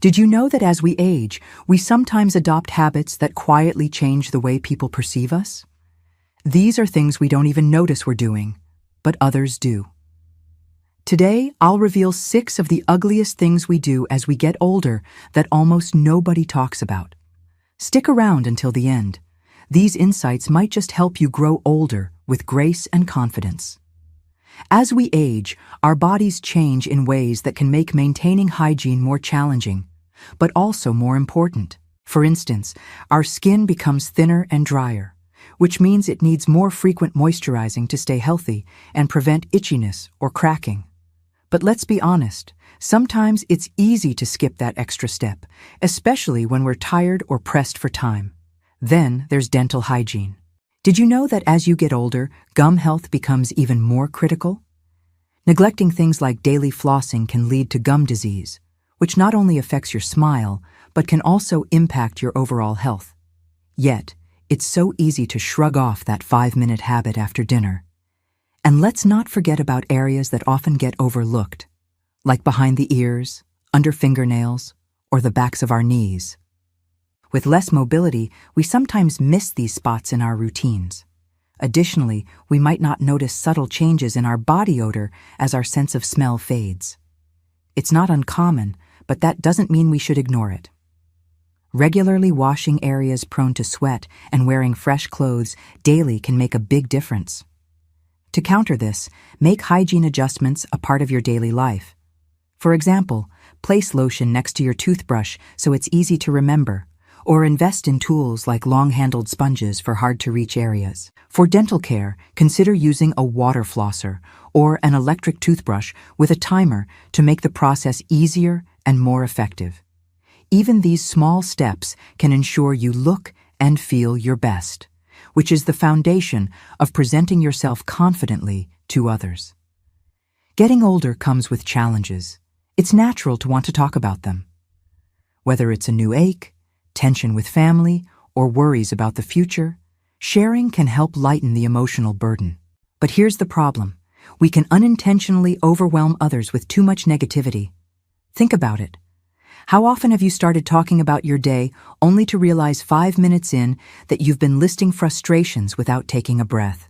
Did you know that as we age, we sometimes adopt habits that quietly change the way people perceive us? These are things we don't even notice we're doing, but others do. Today, I'll reveal 6 of the ugliest things we do as we get older that almost nobody talks about. Stick around until the end. These insights might just help you grow older with grace and confidence. As we age, our bodies change in ways that can make maintaining hygiene more challenging, but also more important. For instance, our skin becomes thinner and drier, which means it needs more frequent moisturizing to stay healthy and prevent itchiness or cracking. But let's be honest, sometimes it's easy to skip that extra step, especially when we're tired or pressed for time. Then there's dental hygiene. Did you know that as you get older, gum health becomes even more critical? Neglecting things like daily flossing can lead to gum disease, which not only affects your smile, but can also impact your overall health. Yet, it's so easy to shrug off that 5-minute habit after dinner. And let's not forget about areas that often get overlooked, like behind the ears, under fingernails, or the backs of our knees. With less mobility, we sometimes miss these spots in our routines. Additionally, we might not notice subtle changes in our body odor as our sense of smell fades. It's not uncommon, but that doesn't mean we should ignore it. Regularly washing areas prone to sweat and wearing fresh clothes daily can make a big difference. To counter this, make hygiene adjustments a part of your daily life. For example, place lotion next to your toothbrush so it's easy to remember, or invest in tools like long-handled sponges for hard-to-reach areas. For dental care, consider using a water flosser or an electric toothbrush with a timer to make the process easier and more effective. Even these small steps can ensure you look and feel your best, which is the foundation of presenting yourself confidently to others. Getting older comes with challenges. It's natural to want to talk about them. Whether it's a new ache, tension with family, or worries about the future, sharing can help lighten the emotional burden. But here's the problem. We can unintentionally overwhelm others with too much negativity. Think about it. How often have you started talking about your day only to realize 5 minutes in that you've been listing frustrations without taking a breath?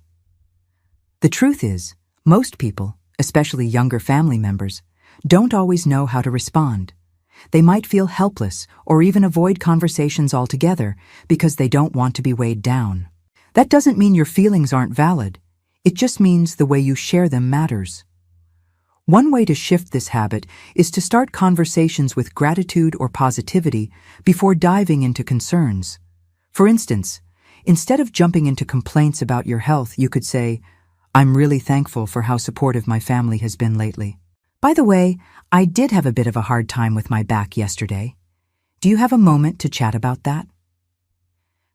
The truth is, most people, especially younger family members, don't always know how to respond. They might feel helpless or even avoid conversations altogether because they don't want to be weighed down. That doesn't mean your feelings aren't valid. It just means the way you share them matters. One way to shift this habit is to start conversations with gratitude or positivity before diving into concerns. For instance, instead of jumping into complaints about your health, you could say, "I'm really thankful for how supportive my family has been lately. By the way, I did have a bit of a hard time with my back yesterday. Do you have a moment to chat about that?"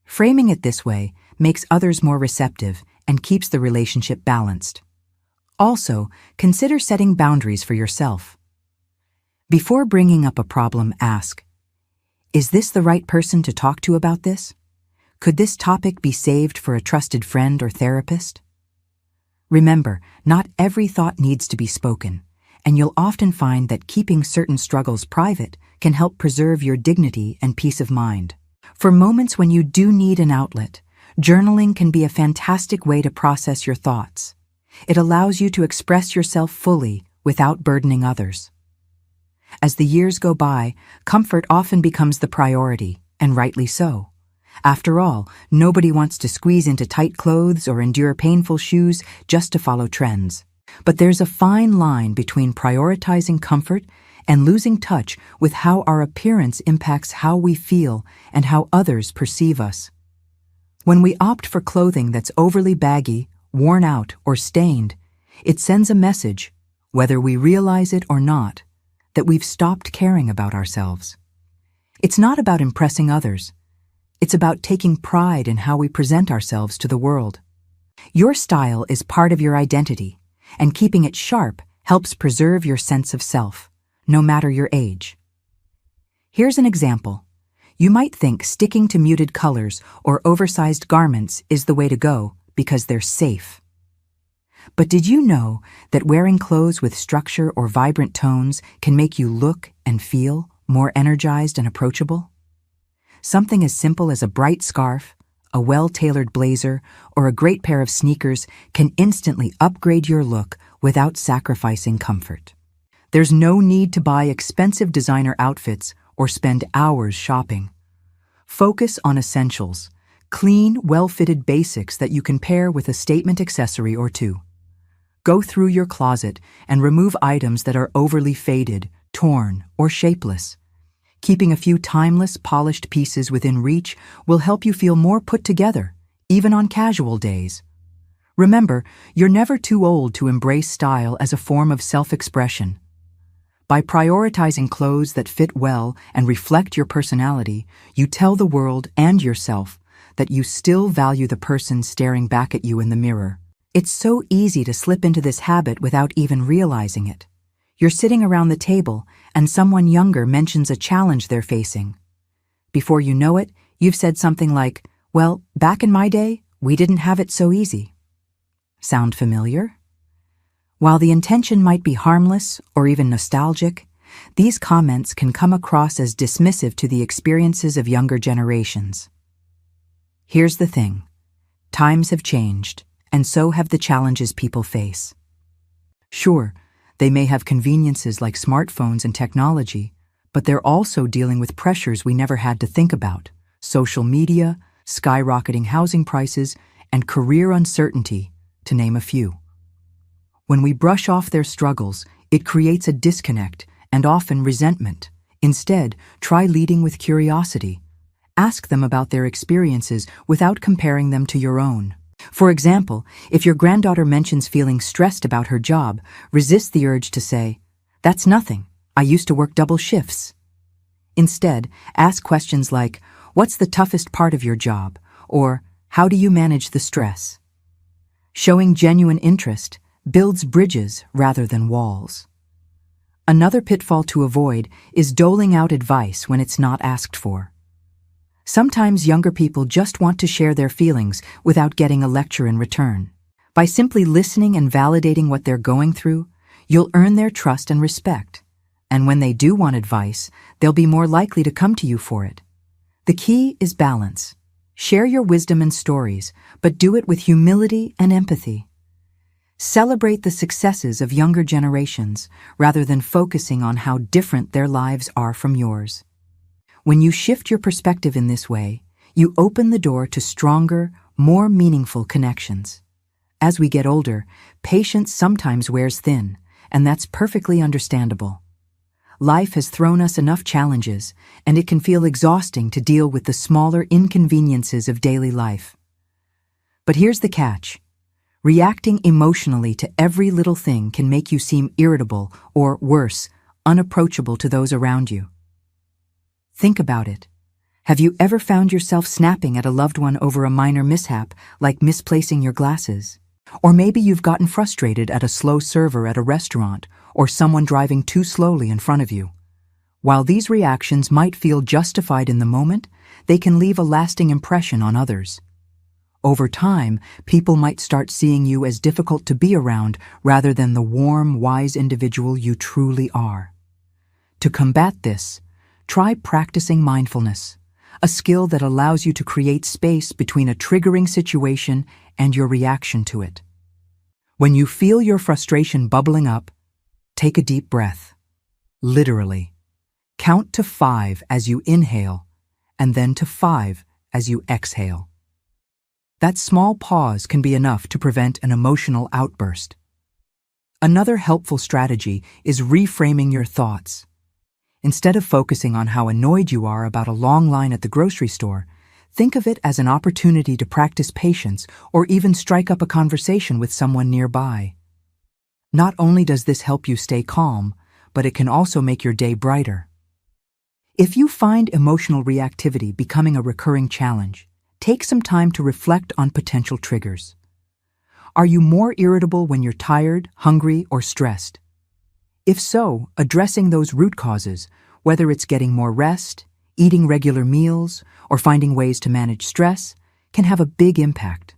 Framing it this way makes others more receptive and keeps the relationship balanced. Also, consider setting boundaries for yourself. Before bringing up a problem, ask, "Is this the right person to talk to about this? Could this topic be saved for a trusted friend or therapist?" Remember, not every thought needs to be spoken, and you'll often find that keeping certain struggles private can help preserve your dignity and peace of mind. For moments when you do need an outlet, journaling can be a fantastic way to process your thoughts. It allows you to express yourself fully without burdening others. As the years go by, comfort often becomes the priority, and rightly so. After all, nobody wants to squeeze into tight clothes or endure painful shoes just to follow trends. But there's a fine line between prioritizing comfort and losing touch with how our appearance impacts how we feel and how others perceive us. When we opt for clothing that's overly baggy, worn out, or stained, it sends a message, whether we realize it or not, that we've stopped caring about ourselves. It's not about impressing others. It's about taking pride in how we present ourselves to the world. Your style is part of your identity, and keeping it sharp helps preserve your sense of self, no matter your age. Here's an example. You might think sticking to muted colors or oversized garments is the way to go because they're safe. But did you know that wearing clothes with structure or vibrant tones can make you look and feel more energized and approachable? Something as simple as a bright scarf, a well-tailored blazer, or a great pair of sneakers can instantly upgrade your look without sacrificing comfort. There's no need to buy expensive designer outfits or spend hours shopping. Focus on essentials, clean, well-fitted basics that you can pair with a statement accessory or two. Go through your closet and remove items that are overly faded, torn, or shapeless. Keeping a few timeless, polished pieces within reach will help you feel more put together, even on casual days. Remember, you're never too old to embrace style as a form of self-expression. By prioritizing clothes that fit well and reflect your personality, you tell the world and yourself that you still value the person staring back at you in the mirror. It's so easy to slip into this habit without even realizing it. You're sitting around the table and someone younger mentions a challenge they're facing. Before you know it, you've said something like, "Well, back in my day, we didn't have it so easy." Sound familiar? While the intention might be harmless or even nostalgic, these comments can come across as dismissive to the experiences of younger generations. Here's the thing. Times have changed, and so have the challenges people face. Sure, they may have conveniences like smartphones and technology, but they're also dealing with pressures we never had to think about: social media, skyrocketing housing prices, and career uncertainty, to name a few. When we brush off their struggles, it creates a disconnect and often resentment. Instead, try leading with curiosity. Ask them about their experiences without comparing them to your own. For example, if your granddaughter mentions feeling stressed about her job, resist the urge to say, "That's nothing. I used to work double shifts." Instead, ask questions like, "What's the toughest part of your job?" or "How do you manage the stress?" Showing genuine interest builds bridges rather than walls. Another pitfall to avoid is doling out advice when it's not asked for. Sometimes younger people just want to share their feelings without getting a lecture in return. By simply listening and validating what they're going through, you'll earn their trust and respect. And when they do want advice, they'll be more likely to come to you for it. The key is balance. Share your wisdom and stories, but do it with humility and empathy. Celebrate the successes of younger generations rather than focusing on how different their lives are from yours. When you shift your perspective in this way, you open the door to stronger, more meaningful connections. As we get older, patience sometimes wears thin, and that's perfectly understandable. Life has thrown us enough challenges, and it can feel exhausting to deal with the smaller inconveniences of daily life. But here's the catch. Reacting emotionally to every little thing can make you seem irritable or, worse, unapproachable to those around you. Think about it. Have you ever found yourself snapping at a loved one over a minor mishap, like misplacing your glasses? Or maybe you've gotten frustrated at a slow server at a restaurant or someone driving too slowly in front of you. While these reactions might feel justified in the moment, they can leave a lasting impression on others. Over time, people might start seeing you as difficult to be around rather than the warm, wise individual you truly are. To combat this, try practicing mindfulness, a skill that allows you to create space between a triggering situation and your reaction to it. When you feel your frustration bubbling up, take a deep breath. Literally. Count to 5 as you inhale, and then to 5 as you exhale. That small pause can be enough to prevent an emotional outburst. Another helpful strategy is reframing your thoughts. Instead of focusing on how annoyed you are about a long line at the grocery store, think of it as an opportunity to practice patience or even strike up a conversation with someone nearby. Not only does this help you stay calm, but it can also make your day brighter. If you find emotional reactivity becoming a recurring challenge, take some time to reflect on potential triggers. Are you more irritable when you're tired, hungry, or stressed? If so, addressing those root causes, whether it's getting more rest, eating regular meals, or finding ways to manage stress, can have a big impact.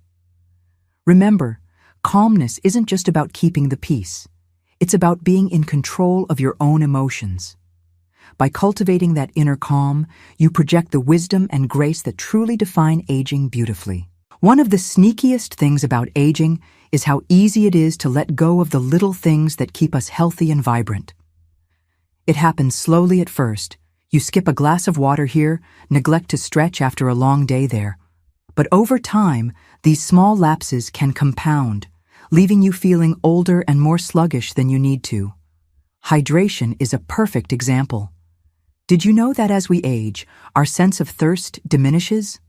Remember, calmness isn't just about keeping the peace. It's about being in control of your own emotions. By cultivating that inner calm, you project the wisdom and grace that truly define aging beautifully. One of the sneakiest things about aging is how easy it is to let go of the little things that keep us healthy and vibrant. It happens slowly at first. You skip a glass of water here, neglect to stretch after a long day there. But over time, these small lapses can compound, leaving you feeling older and more sluggish than you need to. Hydration is a perfect example. Did you know that as we age, our sense of thirst diminishes?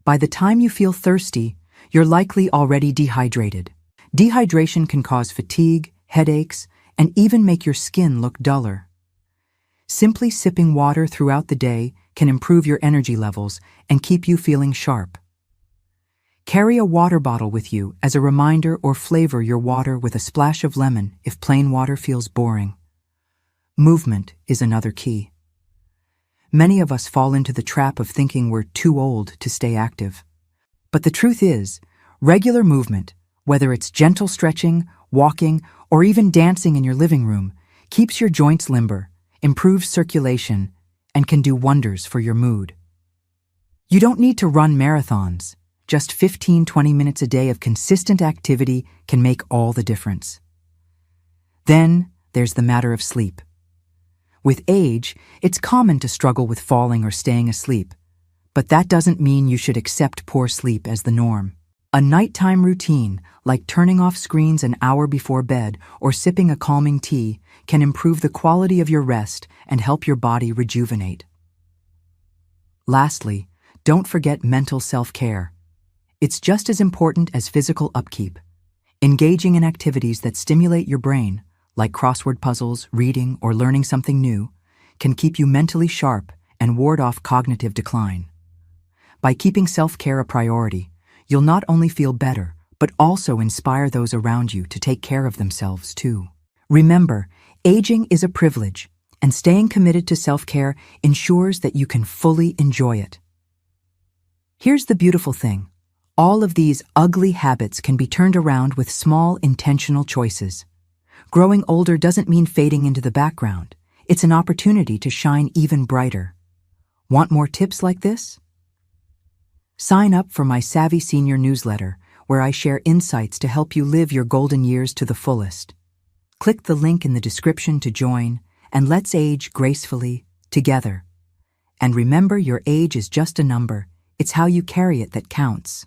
By the time you feel thirsty, you're likely already dehydrated. Dehydration can cause fatigue, headaches, and even make your skin look duller. Simply sipping water throughout the day can improve your energy levels and keep you feeling sharp. Carry a water bottle with you as a reminder, or flavor your water with a splash of lemon if plain water feels boring. Movement is another key. Many of us fall into the trap of thinking we're too old to stay active. But the truth is, regular movement, whether it's gentle stretching, walking, or even dancing in your living room, keeps your joints limber, improves circulation, and can do wonders for your mood. You don't need to run marathons. Just 15-20 minutes a day of consistent activity can make all the difference. Then there's the matter of sleep. With age, it's common to struggle with falling or staying asleep, but that doesn't mean you should accept poor sleep as the norm. A nighttime routine, like turning off screens an hour before bed or sipping a calming tea, can improve the quality of your rest and help your body rejuvenate. Lastly, don't forget mental self-care. It's just as important as physical upkeep. Engaging in activities that stimulate your brain, like crossword puzzles, reading, or learning something new, can keep you mentally sharp and ward off cognitive decline. By keeping self-care a priority, you'll not only feel better, but also inspire those around you to take care of themselves too. Remember, aging is a privilege, and staying committed to self-care ensures that you can fully enjoy it. Here's the beautiful thing. All of these ugly habits can be turned around with small, intentional choices. Growing older doesn't mean fading into the background. It's an opportunity to shine even brighter. Want more tips like this? Sign up for my Savvy Senior newsletter, where I share insights to help you live your golden years to the fullest. Click the link in the description to join, and let's age gracefully, together. And remember, your age is just a number. It's how you carry it that counts.